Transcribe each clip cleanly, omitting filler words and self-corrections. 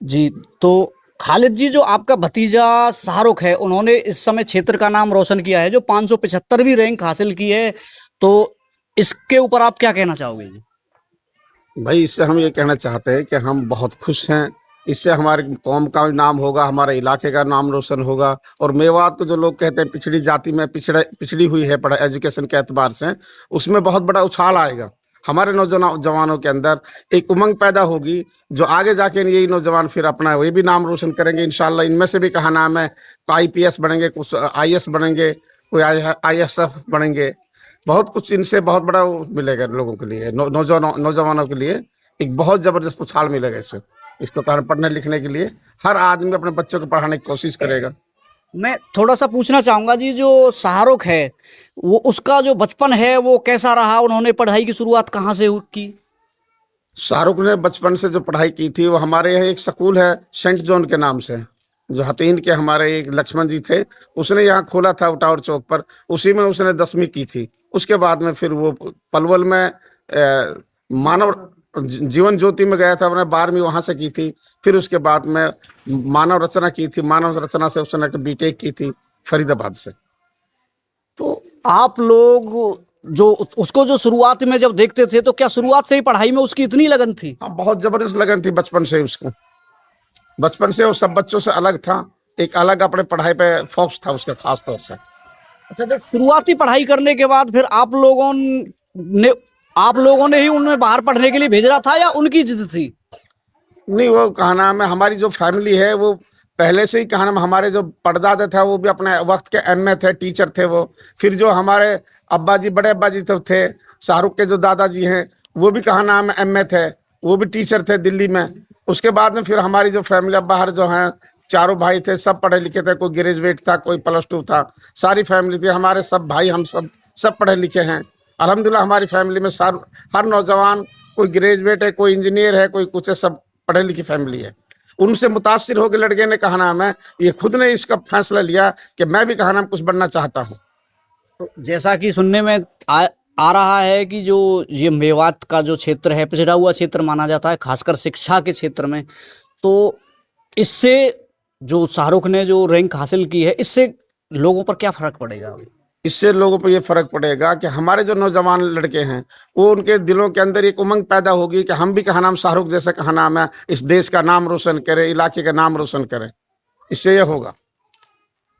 जी, तो खालिद जी, जो आपका भतीजा शाहरुख है, उन्होंने इस समय क्षेत्र का नाम रोशन किया है, जो 575वीं रैंक हासिल की है, तो इसके ऊपर आप क्या कहना चाहोगे जी? भाई, इससे हम ये कहना चाहते हैं कि हम बहुत खुश हैं। इससे हमारे कौम का भी नाम होगा, हमारे इलाके का नाम रोशन होगा। और मेवात को जो लोग कहते हैं पिछड़ी जाति में पिछड़ी हुई है पढ़ाई एजुकेशन के एतबार से, उसमें बहुत बड़ा उछाल आएगा। हमारे नौजवानों के अंदर एक उमंग पैदा होगी, जो आगे जाके यही नौजवान फिर अपना वे भी नाम रोशन करेंगे इंशाल्लाह। इनमें से भी कहा नाम है, तो आईपीएस बनेंगे, कुछ आईएएस बनेंगे, कोई आईएसएफ बनेंगे। बहुत कुछ इनसे बहुत बड़ा वो मिलेगा लोगों के लिए, नौजवानों के लिए एक बहुत जबरदस्त उछाल मिलेगा इससे। इसको कारण पढ़ने लिखने के लिए हर आदमी अपने बच्चों को पढ़ाने की कोशिश करेगा। मैं थोड़ा-सा पूछना चाहूँगा जी, जो शाहरुख है, वो उसका जो बचपन है, वो कैसा रहा? उन्होंने पढ़ाई की शुरुआत कहाँ से की? शाहरुख ने बचपन से जो पढ़ाई की थी, वो हमारे यहाँ एक स्कूल है सेंट जॉन के नाम से, जो हतीन के हमारे एक लक्ष्मण जी थे, उसने यहाँ खोला था टावर चौक पर। उसी में उसने 10वीं की थी। उसके बाद में फिर वो पलवल में मानव जीवन ज्योति में गया था, अपने 12वीं वहां से की थी। फिर उसके बाद में मानव रचना की थी, मानव रचना से उसने बीटेक की थी फरीदाबाद से। तो आप लोग जो उसको जो शुरुआत में जब देखते थे, तो क्या शुरुआत से ही पढ़ाई में उसकी इतनी लगन थी? हाँ, बहुत जबरदस्त लगन थी बचपन से उसको। बचपन से वो सब बच्चों से अलग था, एक अलग अपने पढ़ाई पे फोकस था उसका खास तौर से। अच्छा, जब शुरुआती पढ़ाई करने के बाद फिर आप लोगों ने ही उन्हें बाहर पढ़ने के लिए भेजा था, या उनकी जिद थी? नहीं, वो कहा नाम है, हमारी जो फैमिली है वो पहले से ही कहा नाम, हमारे जो परदादा था वो भी अपने वक्त के एमए थे, टीचर थे वो। फिर जो हमारे अब्बा जी, बड़े अब्बा जी तो थे, शाहरुख के जो दादाजी हैं, वो भी कहा नाम एमए थे, वो भी टीचर थे दिल्ली में। उसके बाद में फिर हमारी जो फैमिली अब बाहर जो हैं, चारों भाई थे, सब पढ़े लिखे थे, कोई ग्रेजुएट था, कोई +2 था। सारी फैमिली थी हमारे, सब भाई हम सब पढ़े लिखे हैं अल्हम्दुलिल्लाह। हमारी फैमिली में हर नौजवान कोई ग्रेजुएट है, कोई इंजीनियर है, कोई कुछ है, सब पढ़े लिखी फैमिली है। उनसे मुतासिर होकर लड़के ने कहा नाम है, ये खुद ने इसका फैसला लिया कि मैं भी कहा नाम कुछ बनना चाहता हूँ। तो जैसा कि सुनने में आ रहा है कि जो ये मेवात का जो क्षेत्र है, पिछड़ा हुआ क्षेत्र माना जाता है, खासकर शिक्षा के क्षेत्र में। तो इससे जो शाहरुख ने जो रैंक हासिल की है, इससे लोगों पर क्या फर्क पड़ेगा? इससे लोगों पर यह फर्क पड़ेगा कि हमारे जो नौजवान लड़के हैं, वो उनके दिलों के अंदर एक उमंग पैदा होगी कि हम भी कहा नाम शाहरुख जैसा कहा नाम है, इस देश का नाम रोशन करें, इलाके का नाम रोशन करें। इससे यह होगा।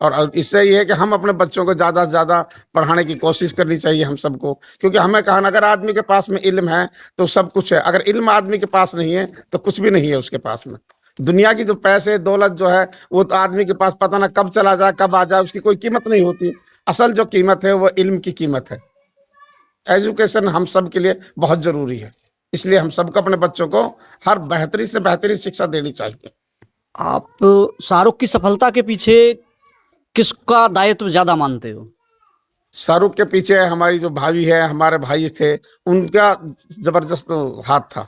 और इससे ये है कि हम अपने बच्चों को ज़्यादा से ज़्यादा पढ़ाने की कोशिश करनी चाहिए हम सबको। क्योंकि हमें कहा ना, अगर आदमी के पास में इल्म है तो सब कुछ है, अगर इल्म आदमी के पास नहीं है तो कुछ भी नहीं है उसके पास में। दुनिया की जो पैसे दौलत जो है, वो तो आदमी के पास पता ना कब चला जाए कब आ जाए, उसकी कोई कीमत नहीं होती। असल जो कीमत है वो इल्म की कीमत है। एजुकेशन हम सब के लिए बहुत ज़रूरी है। इसलिए हम सबको अपने बच्चों को हर बेहतरीन से बेहतरीन शिक्षा देनी चाहिए। आप शाहरुख की सफलता के पीछे किसका दायित्व ज़्यादा मानते हो? शाहरुख के पीछे हमारी जो भाभी है, हमारे भाई थे, उनका जबरदस्त हाथ था।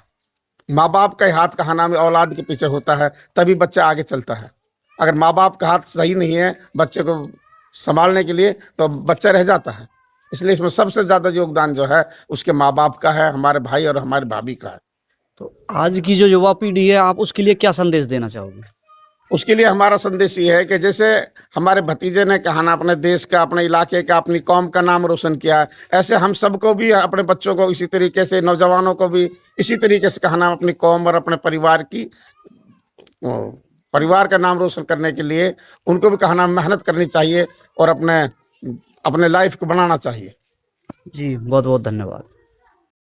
माँ बाप का ही हाथ कहा नाम औलाद के पीछे होता है, तभी बच्चा आगे चलता है। अगर माँ बाप का हाथ सही नहीं है बच्चे को संभालने के लिए, तो बच्चा रह जाता है। इसलिए इसमें सबसे ज़्यादा योगदान जो है उसके माँ बाप का है, हमारे भाई और हमारी भाभी का है। तो आज की जो युवा पीढ़ी है, आप उसके लिए क्या संदेश देना चाहोगे? उसके लिए हमारा संदेश ये है कि जैसे हमारे भतीजे ने कहा ना अपने देश का, अपने इलाके का, अपनी कौम का नाम रोशन किया है, ऐसे हम सबको भी, अपने बच्चों को इसी तरीके से, नौजवानों को भी इसी तरीके से कहा नाम अपनी कौम और अपने परिवार का नाम रोशन करने के लिए उनको भी कहा नाम मेहनत करनी चाहिए और अपने लाइफ को बनाना चाहिए। जी, बहुत बहुत धन्यवाद।